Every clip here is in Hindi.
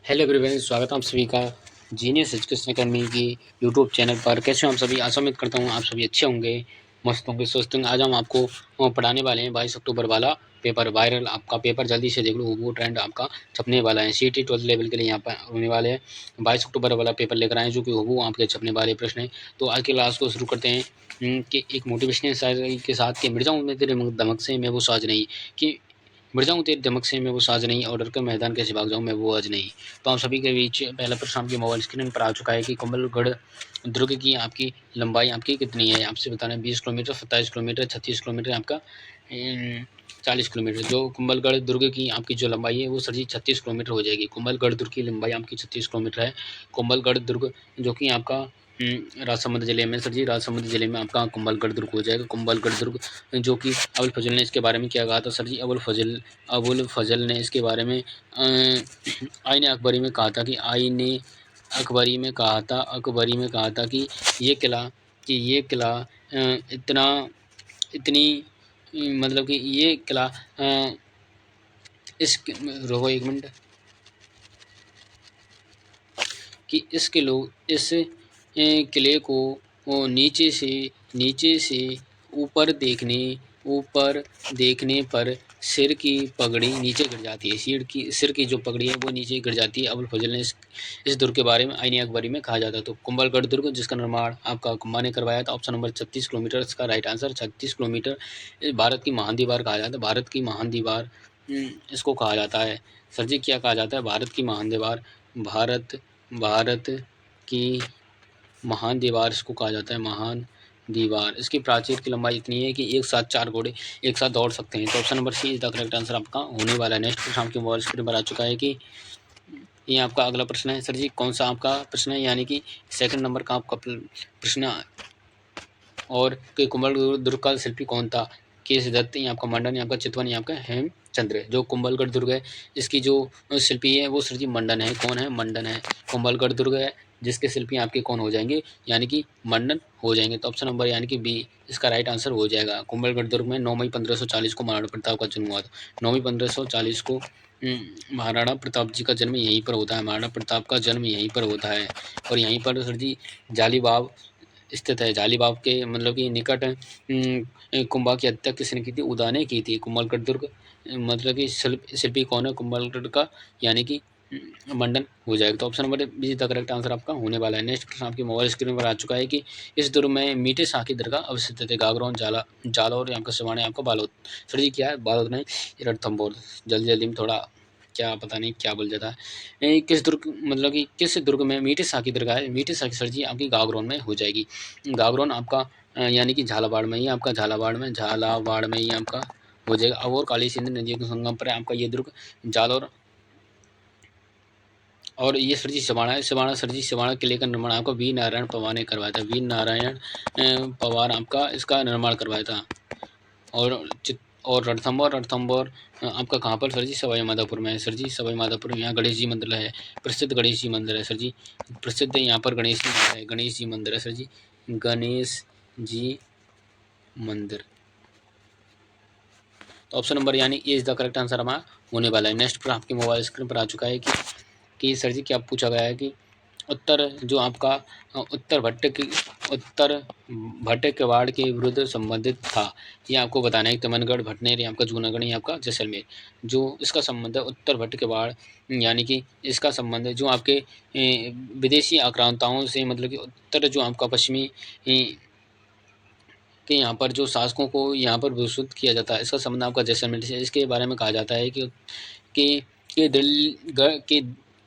हेलो एवरीवन, स्वागत है आप सभी का जीनियस एजुकेशन अकेडमी की यूट्यूब चैनल पर। कैसे हो आप सभी? आशा उम्मीद करता हूँ आप सभी अच्छे होंगे, मस्त होंगे, स्वस्थ होंगे। आज हम आपको पढ़ाने वाले हैं 22 अक्टूबर वाला पेपर। वायरल आपका पेपर जल्दी से देख लो, वो ट्रेंड आपका छपने वाला है। सीटी 12 लेवल के लिए यहाँ पर होने वाले हैं 22 अक्टूबर वाला पेपर लेकर आए, जो कि वो आपके छपने वाले प्रश्न है। तो आज की क्लास को शुरू करते हैं कि एक मोटिवेशनल शायरी के साथ कि मिट जाऊँ मैं तेरे दमक से, मैं वो साज नहीं, कि बढ़ जाऊँ तेरे दमक से, मैं वो साज नहीं, और डर के मैदान कैसे भाग जाऊँ, मैं वो आज नहीं। तो आप सभी के बीच पहला प्रश्न आपके मोबाइल स्क्रीन पर आ चुका है कि कुंभलगढ़ दुर्ग की आपकी लंबाई आपकी कितनी है। आपसे बताना है 20 किलोमीटर, 27 किलोमीटर, 36 किलोमीटर, आपका 40 किलोमीटर। जो कुंभलगढ़ दुर्ग की आपकी जो लंबाई है वो सर जी 36 किलोमीटर हो जाएगी। कुंभलगढ़ दुर्ग की लंबाई आपकी 36 किलोमीटर है। कुंभलगढ़ दुर्ग जो कि आपका राजसमंद जिले में, सर जी राजसमंद जिले में आपका कुंभलगढ़ दुर्ग हो जाएगा। कुंभलगढ़ दुर्ग जो कि अबुल फजल ने इसके बारे में क्या कहा था सर जी? अबुल फजल ने इसके बारे में आईने अकबरी में कहा था कि अकबरी में कहा था कि ये किला इतना इतनी मतलब कि ये किला इस रोको एक मिनट, कि इस किले को नीचे से ऊपर देखने पर सिर की पगड़ी नीचे गिर जाती है। सिर की जो पगड़ी है वो नीचे गिर जाती है। अबुल फजल ने इस दुर्ग के बारे में आईने अकबरी में कहा जाता है। तो कुंभलगढ़ दुर्ग जिसका निर्माण आपका कुंभा ने करवाया था। ऑप्शन नंबर 36 किलोमीटर इसका राइट आंसर। 36 किलोमीटर भारत की महान दीवार कहा जाता है। भारत की महान दीवार इसको कहा जाता है। सर जी क्या कहा जाता है? भारत की महान दीवार, भारत की महान दीवार इसको कहा जाता है, महान दीवार। इसकी प्राचीर की लंबाई इतनी है कि एक साथ 4 घोड़े एक साथ दौड़ सकते हैं। तो option number C is the correct answer आपका होने वाला है। नेक्स्ट प्रश्न आपके मोबाइल स्क्रीन पर आ चुका है कि ये आपका अगला प्रश्न है। सर जी कौन सा आपका प्रश्न है? यानी कि सेकंड नंबर का आपका प्रश्न। और कि कुंभलगढ़ दुर्ग का शिल्पी कौन था? केस दत्त, या आपका मंडन, या आपका चितवन, या आपका हेमचंद्र। जो कुंभलगढ़ दुर्ग है इसकी जो शिल्पी है वो सर जी मंडन है। कौन है? मंडन है। कुंभलगढ़ दुर्ग है जिसके शिल्पी आपके कौन हो जाएंगे? यानी कि मंडन हो जाएंगे। तो ऑप्शन नंबर यानी कि बी इसका राइट आंसर हो जाएगा। कुंभलगढ़ दुर्ग में 9 मई 1540 को महाराणा प्रताप का जन्म हुआ था। 9 मई 1540 को महाराणा प्रताप जी का जन्म यहीं पर होता है। महाराणा प्रताप का जन्म यहीं पर होता है। और यहीं पर सर जी जालीबाग स्थित है। जालीबाग के मतलब कि निकट कुंभा की हत्या किसने की थी? उदा ने की थी। कुंभलगढ़ दुर्ग मतलब कि शिल्पी कौन है कुंभलगढ़ का? यानी कि मंडन हो जाएगा। तो option number be the correct answer आपका होने वाला है। नेक्स्ट प्रश्न आपकी मोबाइल स्क्रीन पर आ चुका है कि इस दुर्ग में मीठे शाह की दरगाह अवस्थित है। गागरोन, जालौर, यहाँ का सिवान, यहाँ का बालोद। सर जी क्या है? बालोद नहीं, रणथंभौर। जल्दी जल्दी में थोड़ा क्या पता नहीं क्या बोल जाता है। किस दुर्ग मतलब कि किस दुर्ग में मीठे शाह की दरगाह है? मीठे शाह की सर जी आपकी गागरोन में हो जाएगी। गागरोन आपका यानी कि झालावाड़ में ही, आपका झालावाड़ में ही आपका हो जाएगा। अब और काली सिंध नदी के संगम पर है आपका ये दुर्ग जालौर। और ये सर जी सिवाड़ा है। सिवाड़ा किले का निर्माण आपका वी नारायण पवार ने करवाया था। वी नारायण पवार आपका इसका निर्माण करवाया था। और रणथंभौर आपका कहाँ पर सर जी? सवाई माधोपुर में है सर जी। सवाई माधोपुर में यहाँ गणेश जी मंदिर है, प्रसिद्ध गणेश जी मंदिर है सर जी। प्रसिद्ध यहाँ पर गणेश जी है, गणेश जी मंदिर है सर जी। गणेश जी मंदिर। तो ऑप्शन नंबर यानी ए इज द करेक्ट आंसर हमारा होने वाला है। नेक्स्ट पर आपके मोबाइल स्क्रीन पर आ चुका है कि सर जी क्या पूछा गया है कि उत्तर जो आपका उत्तर भट्ट किवाड़ के विरुद्ध संबंधित था। ये आपको बताना है। तमनगढ़, भटनेर, या आपका जूनागढ़, या आपका जैसलमेर। जो इसका संबंध है उत्तर भट्ट किवाड़, यानी कि इसका संबंध है जो आपके विदेशी आक्रांताओं से, मतलब कि उत्तर जो आपका पश्चिमी के यहाँ पर जो शासकों को यहाँ पर विस्तृत किया जाता है, इसका संबंध आपका जैसलमेर से। इसके बारे में कहा जाता है कि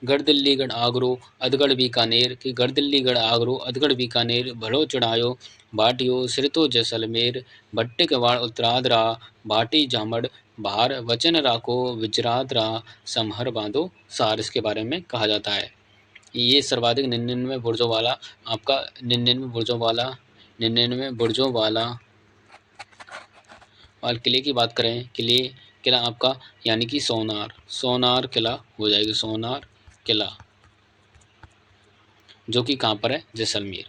गढ़ दिल्लीगढ़ आगरो अधगढ़ बीकानेर, कि गढ़ दिल्लीगढ़ आगरो अधगढ़ बीकानेर, भलो चढ़ायो भाटियो सिरतो जैसलमेर, भट्टे कवाड़ उत्तरादरा, भाटी जामड़ भार, वचन राखो विजरात रा, समहर बांधो सार। इसके बारे में कहा जाता है। ये सर्वाधिक 99 बुर्जों वाला आपका 99 बुर्जों वाला और किले की बात करें, किला आपका यानी कि सोनार किला हो जाएगा। सोनार किला जो कि कहाँ पर है? जैसलमेर।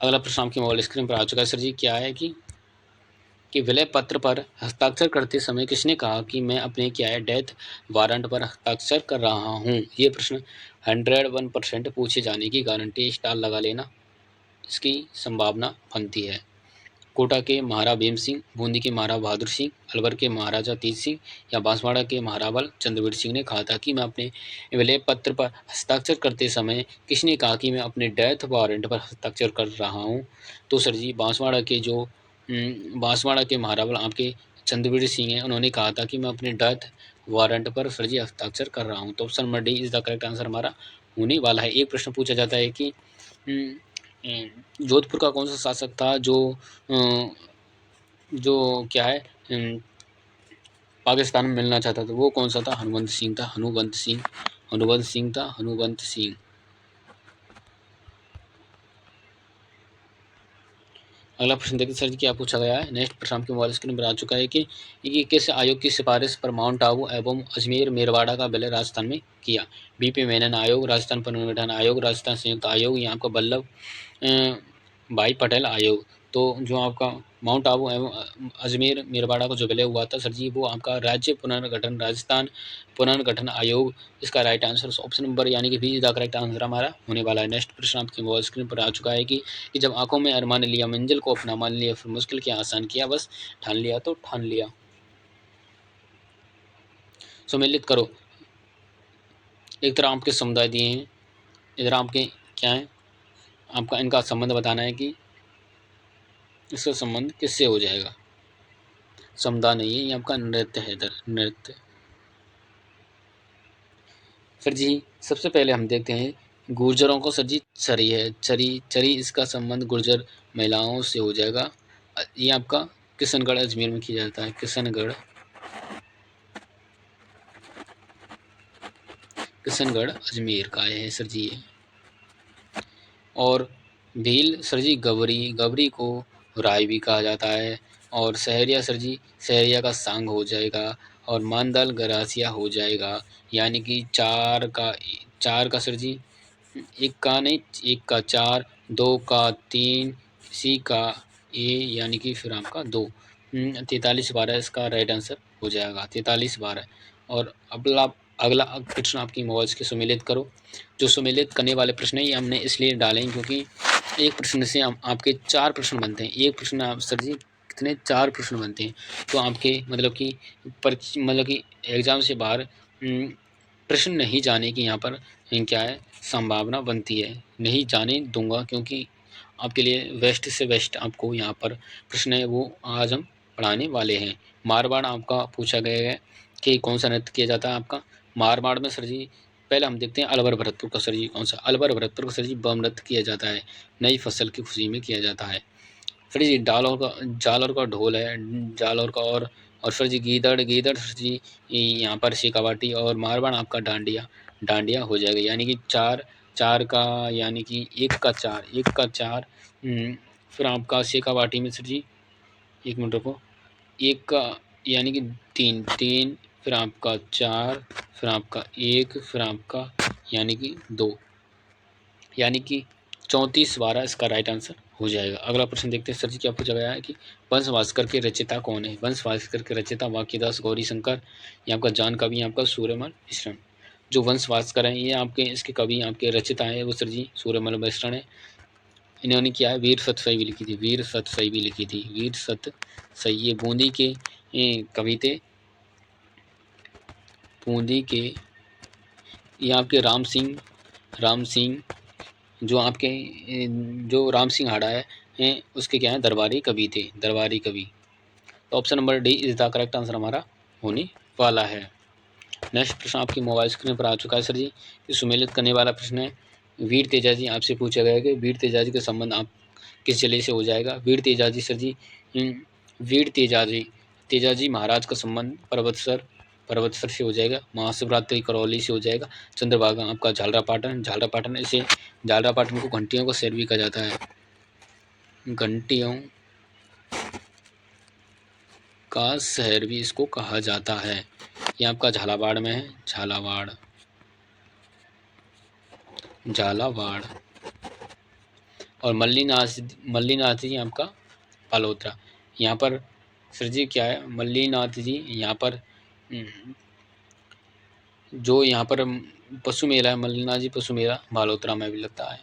अगला प्रश्न आपकी मोबाइल स्क्रीन पर आ चुका है सर जी। क्या है कि कि विलय पत्र पर हस्ताक्षर करते समय किसने कहा कि मैं अपने क्या है डेथ वारंट पर हस्ताक्षर कर रहा हूँ। ये प्रश्न 101% पूछे जाने की गारंटी स्टार लगा लेना, इसकी संभावना बनती है। कोटा के महाराजा भीम सिंह, बूंदी के महाराजा बहादुर सिंह, अलवर के महाराजा तीज सिंह या बांसवाड़ा के महारावल चंद्रवीर सिंह ने कहा था कि मैं अपने विलय पत्र पर हस्ताक्षर करते समय किसने कहा कि मैं अपने डेथ वारंट पर हस्ताक्षर कर रहा हूँ। तो सर जी बांसवाड़ा के महारावल आपके चंद्रवीर सिंह हैं, उन्होंने कहा था कि मैं अपने डेथ वारंट पर सर जी हस्ताक्षर कर रहा हूँ। तो option number D is the correct answer हमारा होने वाला है। एक प्रश्न पूछा जाता है कि जोधपुर का कौन सा शासक था जो क्या है पाकिस्तान में मिलना चाहता था, वो कौन सा था? हनुवंत सिंह था। हनुवंत सिंह। अगला प्रश्न देखिए सर जी क्या पूछा गया है। नेक्स्ट प्रश्न आपके मोबाइल स्क्रीन पर आ चुका है कि किस आयोग की सिफारिश पर माउंट आबू एवं अजमेर मेरवाड़ा का विलय राजस्थान में किया? बीपी मेनन आयोग, राजस्थान पुनर्गठन आयोग, राजस्थान संयुक्त आयोग या आपका वल्लभ भाई पटेल आयोग। तो जो आपका माउंट आबू एवं अजमेर मेरवाड़ा का जो विलय हुआ था सर जी, वो आपका राज्य पुनर्गठन राजस्थान पुनर्गठन आयोग इसका राइट आंसर ऑप्शन नंबर यानी कि B is the correct answer हमारा होने वाला है। नेक्स्ट प्रश्न आपके मोबाइल स्क्रीन पर आ चुका है कि जब आंखों में अरमान लिया, मंजिल को अपना मान लिया, फिर मुश्किल क्या आसान किया, बस ठान लिया तो ठान लिया। सुमेलित करो। एक तरह आपके समुदाय दिए हैं, इधर आपके क्या है, आपका इनका संबंध बताना है कि इसका संबंध किससे हो जाएगा। समुदाय नहीं है, ये आपका नृत्य है। इधर नृत्य। सर जी सबसे पहले हम देखते हैं गुर्जरों को। सर जी चरी है, चरी इसका संबंध गुर्जर महिलाओं से हो जाएगा। ये आपका किशनगढ़ अजमेर में किया जाता है। किशनगढ़ अजमेर का है सर जी ये। और भील सर जी गबरी को राय भी कहा जाता है। और सहरिया सर जी सहरिया का सांग हो जाएगा। और मांदल गरासिया हो जाएगा। यानी कि चार का सर जी एक का नहीं, एक का चार, दो का तीन, सी का ए यानी कि फिर आपका दो। 43/12 इसका राइट आंसर हो जाएगा। 43/12। और अगला अगला प्रश्न आपकी मोबाइल्स के सुमेलित करो। जो सुमेलित करने वाले प्रश्न है ये हमने इसलिए डाले हैं क्योंकि एक प्रश्न से आपके 4 प्रश्न बनते हैं। एक प्रश्न आप सर जी कितने 4 प्रश्न बनते हैं। तो आपके मतलब कि एग्ज़ाम से बाहर प्रश्न नहीं जाने की यहाँ पर क्या है संभावना बनती है। नहीं जाने दूंगा क्योंकि आपके लिए बेस्ट से बेस्ट आपको यहाँ पर प्रश्न है वो आज हम पढ़ाने वाले हैं। मारवाड़ आपका पूछा गया है कि कौन सा नृत्य किया जाता है आपका। मारवाड़ में सर जी पहले हम देखते हैं अलवर भरतपुर का सर जी कौन सा। अलवर भरतपुर का सर जी बम नृत्य किया जाता है। नई फसल की खुशी में किया जाता है। सर जी जालौर का ढोल है। जालौर का और सर जी गीदड़ सर जी यहाँ पर शेखावाटी। और मारवाड़ आपका डांडिया हो जाएगा। यानी कि चार का यानी कि एक का चार। फिर आपका शेखावाटी में सर जी एक मिनट रुको, एक का यानी कि तीन, फिर आपका चार, फिर आपका एक, फिर आपका यानी कि दो, यानी कि 34/12 इसका राइट आंसर हो जाएगा। अगला प्रश्न देखते हैं सर जी क्या पूछा गया है कि वंश भास्कर के रचयिता कौन है। वंश भास्कर के रचयिता वाक्यदास गौरी शंकर, ये आपका जान कवि आपका सूर्यमल मिश्रण। जो वंश भास्कर हैं ये आपके इसके कवि आपके रचयिता है वो सर जी सूर्यमल मिश्रण है। इन्होंने क्या है वीर सतसई भी लिखी थी। वीर सतसई ये बूंदी के कवि थे। बूंदी के ये आपके राम सिंह जो आपके जो राम सिंह हाड़ा है उसके क्या है दरबारी कवि थे। दरबारी कवि। तो option number D is the correct answer हमारा होने वाला है। नेक्स्ट प्रश्न आपकी मोबाइल स्क्रीन पर आ चुका है सर जी। सुमेलित करने वाला प्रश्न है वीर तेजाजी आपसे पूछा गया कि वीर तेजाजी का संबंध आप किस जिले से हो जाएगा। वीर तेजाजी सर जी वीर तेजाजी महाराज का संबंध पर्वतसर से हो जाएगा। महाशिवरात्रि करौली से हो जाएगा। चंद्रभागा आपका झालरापाटन इसे झालरापाटन को घंटियों का शहर भी कहा जाता है। घंटियों का शहर भी इसको कहा जाता है। ये आपका झालावाड़ में है। झालावाड़। और मल्लीनाथ जी आपका पालोत्रा। यहाँ पर सर जी क्या है, मल्लीनाथ जी यहाँ पर जो यहाँ पर पशु मेला है, मल्लीनाथ जी पशु मेला बालोतरा में भी लगता है।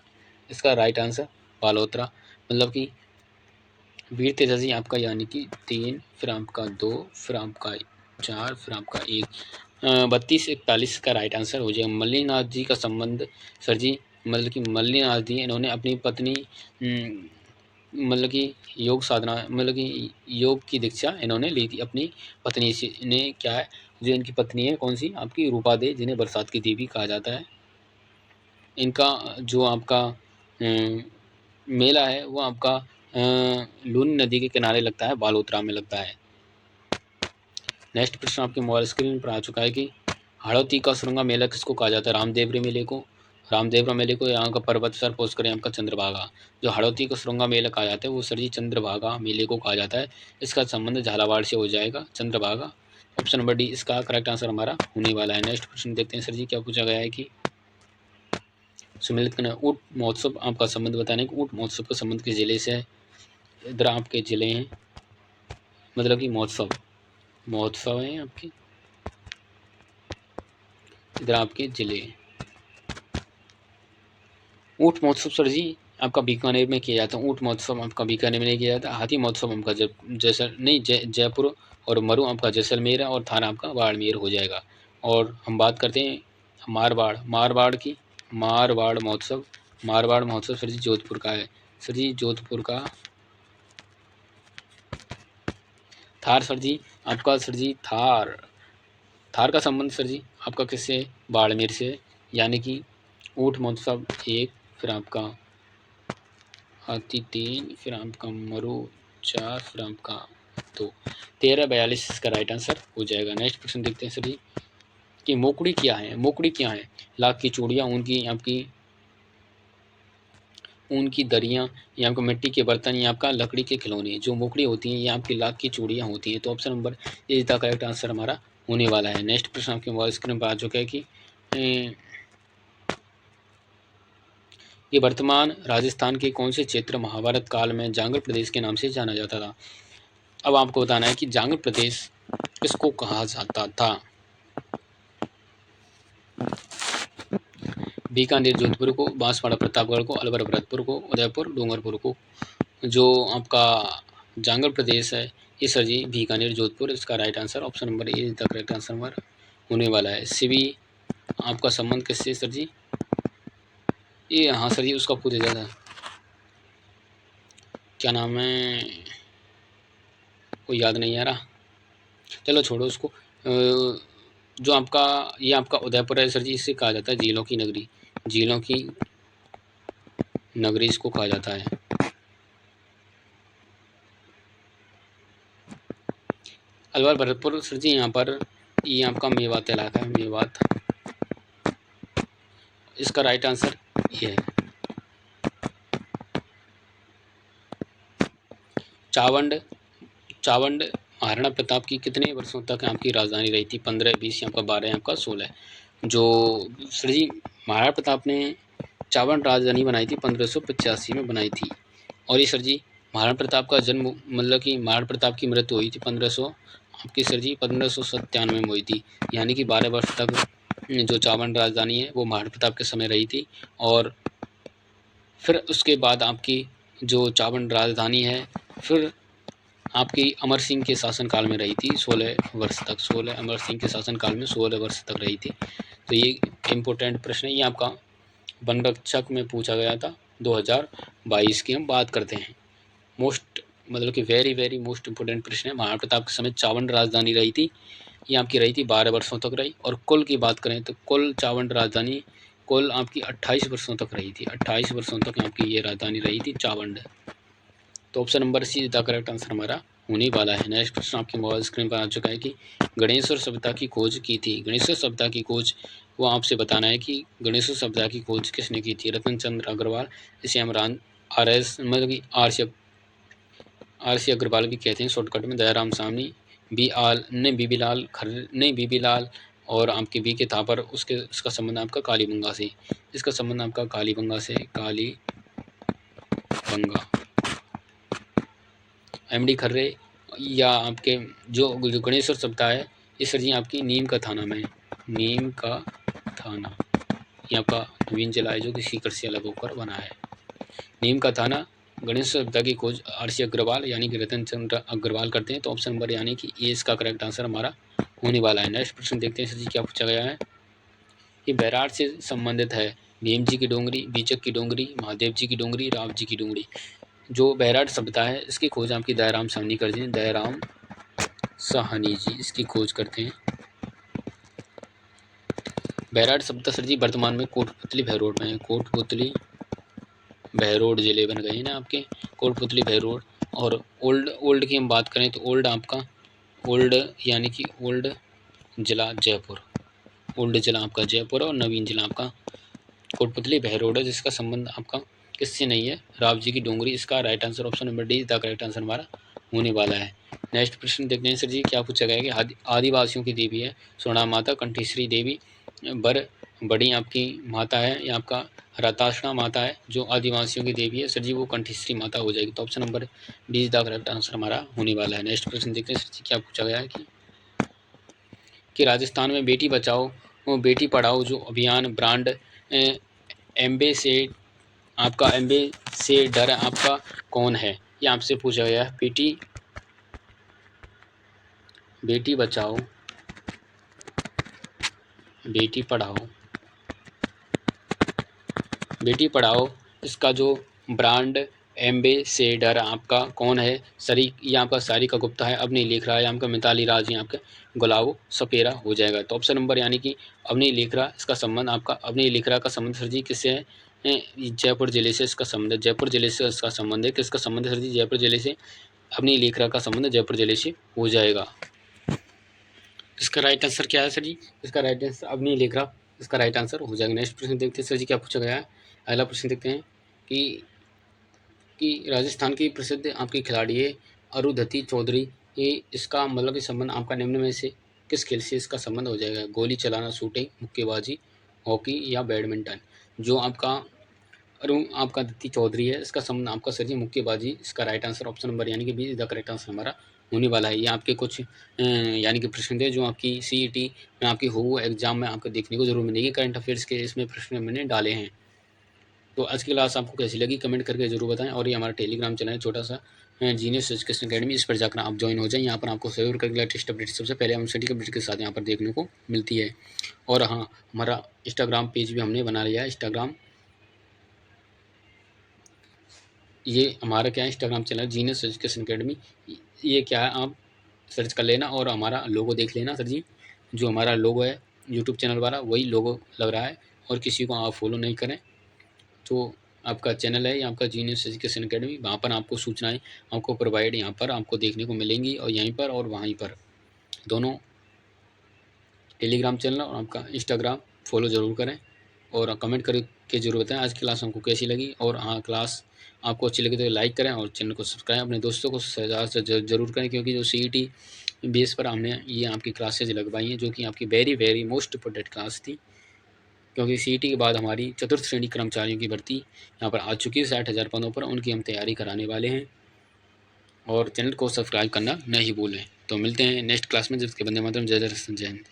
इसका राइट आंसर बालोतरा, मतलब कि वीर तेजा जी आपका यानी कि 3, फिर आपका 2, फिर आपका 4, फिर आपका 1, 32-41 का राइट आंसर हो जाएगा। मल्लीनाथ जी का संबंध सर जी, मतलब कि मल्लीनाथ जी इन्होंने अपनी पत्नी मतलब कि योग साधना, मतलब कि योग की दीक्षा इन्होंने ली थी अपनी पत्नी से। इन्हें क्या है, जो इनकी पत्नी है कौन सी, आपकी रूपा दे, जिन्हें बरसात की देवी कहा जाता है। इनका जो आपका मेला है वो आपका लूनी नदी के किनारे लगता है, बालोतरा में लगता है। नेक्स्ट प्रश्न आपके मोबाइल स्क्रीन पर आ चुका है कि हाड़ौती का सुरंगा मेला किसको कहा जाता है? रामदेवरी मेले को, रामदेवरा मेले को, यहाँ का पर्वत सर पोस्ट करें आपका चंद्रभागा। जो हाड़ौती का सुरंगा मेला कहा जाता है वो सर जी चंद्रभागा मेले को कहा जाता है। इसका संबंध झालावाड़ से हो जाएगा, चंद्रभागा। ऑप्शन नंबर डी इसका करेक्ट आंसर हमारा होने वाला है। नेक्स्ट प्रश्न देखते हैं सर जी क्या पूछा गया है कि सम्मिलित करना ऊँट महोत्सव आपका संबंध बताने कि ऊँट महोत्सव का संबंध किस जिले से है? इधर आपके जिले हैं, मतलब कि महोत्सव है आपके, इधर आपके जिले। ऊँट महोत्सव सर जी आपका बीकानेर में किया जाता है। ऊँट महोत्सव आपका बीकानेर में नहीं किया जाता। हाथी महोत्सव आपका जयपुर और मरु आपका जैसलमेर है, और थाना आपका बाड़मेर हो जाएगा। और हम बात करते हैं मारवाड़ महोत्सव सर जी जोधपुर का है। सर जी जोधपुर का। थार सर जी आपका, सर जी थार का संबंध सर जी आपका किससे, बाड़मेर से, यानी कि ऊँट महोत्सव 1, फिर आपका हाथी 3, फिर आपका मरु 4, फिर आपका 2, 1342 इसका राइट आंसर हो जाएगा। नेक्स्ट क्वेश्चन देखते हैं सर जी कि मोकड़ी क्या है? लाख की चूड़ियाँ, ऊन की दरियाँ, या आपका मिट्टी के बर्तन, या आपका लकड़ी के खिलौने। जो मोकड़ी होती हैं ये आपकी लाख की चूड़ियाँ होती हैं। तो ऑप्शन नंबर ए इसका करेक्ट आंसर हमारा होने वाला है। नेक्स्ट प्रश्न आपके मोबाइल स्क्रीन पर आ चुका है कि ये वर्तमान राजस्थान के कौन से क्षेत्र महाभारत काल में जांगल प्रदेश के नाम से जाना जाता था? अब आपको बताना है कि जांगल प्रदेश किसको कहा जाता था। बीकानेर जोधपुर को, बांसवाड़ा प्रतापगढ़ को, अलवर भरतपुर को, उदयपुर डूंगरपुर को। जो आपका जांगल प्रदेश है ये सर जी बीकानेर जोधपुर, इसका right answer option number A the correct answer हमारा होने वाला है। सिवी आपका संबंध किससे सर जी, ये हाँ सर जी उसका पूछा जाता है, क्या नाम है, कोई याद नहीं आ रहा, चलो छोड़ो उसको। जो आपका ये आपका उदयपुर है सर जी, इससे कहा जाता है झीलों की नगरी इसको कहा जाता है। अलवर भरतपुर सर जी यहाँ पर ये आपका मेवात इलाका है, मेवात, इसका राइट आंसर ये है। चावंड महाराणा प्रताप की कितने वर्षों तक आपकी राजधानी रही थी? 15, 20, आपका 12, आपका 16। जो सर जी महाराणा प्रताप ने चावंड राजधानी बनाई थी 1585 में बनाई थी। और ये सर जी महाराणा प्रताप का जन्म, मतलब कि महाराणा प्रताप की मृत्यु हुई थी 1500 आपकी सर जी 1597 में हुई थी। यानी कि 12 वर्ष तक जो चावंड राजधानी है वो महाराणा प्रताप के समय रही थी। और फिर उसके बाद आपकी जो चावंड राजधानी है फिर आपकी अमर सिंह के शासनकाल में रही थी 16 वर्ष तक, अमर सिंह के शासनकाल में 16 वर्ष तक रही थी। तो ये इम्पोर्टेंट प्रश्न है, ये आपका वन रक्षक में पूछा गया था 2022 की हम बात करते हैं। मोस्ट मतलब कि वेरी वेरी मोस्ट इम्पोर्टेंट प्रश्न है। महाराणा प्रताप के समय चावंड राजधानी रही थी, ये आपकी रही थी 12 वर्षों तक रही। और कुल की बात करें तो कुल चावंड राजधानी कुल आपकी 28 वर्षों तक रही थी, 28 वर्षों तक आपकी ये राजधानी रही थी चावंड। तो option number see the correct answer हमारा होने वाला है। नेक्स्ट प्रश्न आपके मोबाइल स्क्रीन पर आ चुका है कि गणेश्वर सभ्यता की खोज की थी। गणेश्वर सभ्यता की खोज वो आपसे बताना है कि गणेश्वर सभ्यता की खोज किसने की थी? रतन चंद्र अग्रवाल, इसे हम आर एस मतलब कि आर सी अग्रवाल भी कहते हैं शॉर्टकट में, दयाराम साहनी, बीबी लाल और आपके बी के थापर, उसके इसका संबंध आपका कालीबंगा से, इसका संबंध आपका कालीबंगा से, कालीबंगा। एम डी खर्रे या आपके जो गणेश्वर सप्ताह है ये सर जी आपकी नीम का थाना में है, नीम का थाना ये आपका नवीन जिला है जो कि सीकर से अलग होकर बना है। नीम का थाना गणेश सप्ताह की खोज आरसी अग्रवाल यानी कि रतन चंद्र अग्रवाल करते हैं। तो ऑप्शन नंबर यानी कि ये इसका करेक्ट आंसर हमारा होने वाला है। नेक्स्ट प्रश्न देखते हैं सर जी क्या पूछा गया है। ये बैराट से संबंधित है भीम जी की डोंगरी, बीचक की डोंगरी, महादेव जी की डोंगरी, राव जी की डोंगरी। जो बैराट सभ्यता है इसकी खोज आपकी दयाराम साहनी करते हैं, दयाराम साहनी जी इसकी खोज करते हैं। बैराट सभ्यता सर जी वर्तमान में कोटपुतली भैरोड में है, कोटपुतली भैरोड जिले बन गए हैं ना आपके, कोटपुतली भैरोड। और ओल्ड की हम बात करें तो ओल्ड आपका ओल्ड यानी कि ओल्ड जिला जयपुर, ओल्ड जिला आपका जयपुर और नवीन जिला आपका कोटपुतली भैरोड है, जिसका संबंध आपका किससे नहीं है, राव जी की डोंगरी। इसका right answer option number D the correct answer हमारा होने वाला है। नेक्स्ट प्रश्न देखते हैं सर जी क्या पूछा गया है कि आदिवासियों की देवी है सोना माता, कंठीश्वरी देवी, बड़ी आपकी माता है या आपका रताशना माता है। जो आदिवासियों की देवी है सर जी वो कंठीश्वरी माता हो जाएगी। तो option number D the correct answer हमारा होने वाला है। नेक्स्ट प्रश्न देखते हैं सर जी क्या पूछा गया है कि राजस्थान में बेटी बचाओ बेटी पढ़ाओ जो अभियान ब्रांड एम्बे से आपका एम्बेसडर आपका कौन है, ये आपसे पूछा गया है। बेटी बचाओ बेटी पढ़ाओ इसका जो ब्रांड एम्बेसडर आपका कौन है, ये आपका सारिका गुप्ता है, अवनी लेखरा है, आपका मिताली राज है, आपका गुलाब सपेरा हो जाएगा। तो ऑप्शन नंबर यानी कि अवनी लेखरा, इसका संबंध आपका अवनी लेखरा का संबंध सर जी किससे है, जयपुर जिले से इसका संबंध है, जयपुर जिले से इसका संबंध है। किसका संबंध सर जी, जयपुर जिले से, अवनी लेखरा का संबंध जयपुर जिले से हो जाएगा। इसका राइट आंसर क्या है सर जी, इसका राइट आंसर अवनी लेखरा इसका राइट आंसर हो जाएगा। नेक्स्ट प्रश्न देखते हैं सर जी क्या पूछा गया है। अगला प्रश्न देखते हैं कि राजस्थान की प्रसिद्ध आपकी खिलाड़ी है अरुंधति चौधरी, ये इसका मतलब संबंध आपका निम्न में से किस खेल से इसका संबंध हो जाएगा, गोली चलाना, शूटिंग, मुक्केबाजी, हॉकी या बैडमिंटन। जो आपका अरुण आपका दत्ती चौधरी है इसका संबंध आपका सर जी मुक्केबाजी, इसका राइट आंसर ऑप्शन नंबर यानी कि बी द करेक्ट आंसर हमारा होने वाला है। ये आपके कुछ यानी कि प्रश्न थे जो आपकी सीईटी में आपके हो एग्जाम में आपको देखने को जरूर मिलेगी, करंट अफेयर्स के इसमें प्रश्न मैंने डाले हैं। तो आज की क्लास आपको कैसी लगी कमेंट करके जरूर बताएं। और ये हमारा टेलीग्राम चैनल है छोटा सा जीनियस एजुकेशन अकेडमी, इस पर जाकर आप ज्वाइन हो जाएं। यहाँ पर आपको सभी प्रकार की लेटेस्ट अपडेट सबसे पहले हम स्टडी अपडेट के साथ यहाँ पर देखने को मिलती है। और हाँ, हमारा इंस्टाग्राम पेज भी हमने बना लिया है। इंस्टाग्राम ये हमारा क्या है, Instagram channel genius education academy, ये क्या है आप सर्च कर लेना और हमारा लोगो देख लेना सर जी। जो हमारा लोगो है यूट्यूब चैनल वाला वही लोगो लग रहा है, और किसी को आप फॉलो नहीं करें। तो आपका चैनल है आपका जीनियस एजुकेशन अकेडमी, वहाँ पर आपको सूचनाएं आपको प्रोवाइड यहाँ पर आपको देखने को मिलेंगी, और यहीं पर और वहीं पर दोनों टेलीग्राम चैनल और आपका इंस्टाग्राम फॉलो ज़रूर करें और कमेंट करके जरूर बताएं आज की क्लास हमको कैसी लगी। और हाँ, क्लास आपको अच्छी लगी तो लाइक करें और चैनल को सब्सक्राइब अपने दोस्तों को ज़रूर करें, क्योंकि जो सीईटी बेस पर हमने ये आपकी क्लासेज लगवाई हैं जो कि आपकी very very most important class थी, क्योंकि सीईटी के बाद हमारी चतुर्थ श्रेणी कर्मचारियों की भर्ती यहाँ पर आ चुकी है 60,000 पदों पर, उनकी हम तैयारी कराने वाले हैं। और चैनल को सब्सक्राइब करना नहीं भूलें। तो मिलते हैं नेक्स्ट क्लास में, जिसके बंदे मातरम, जय जय हिंद।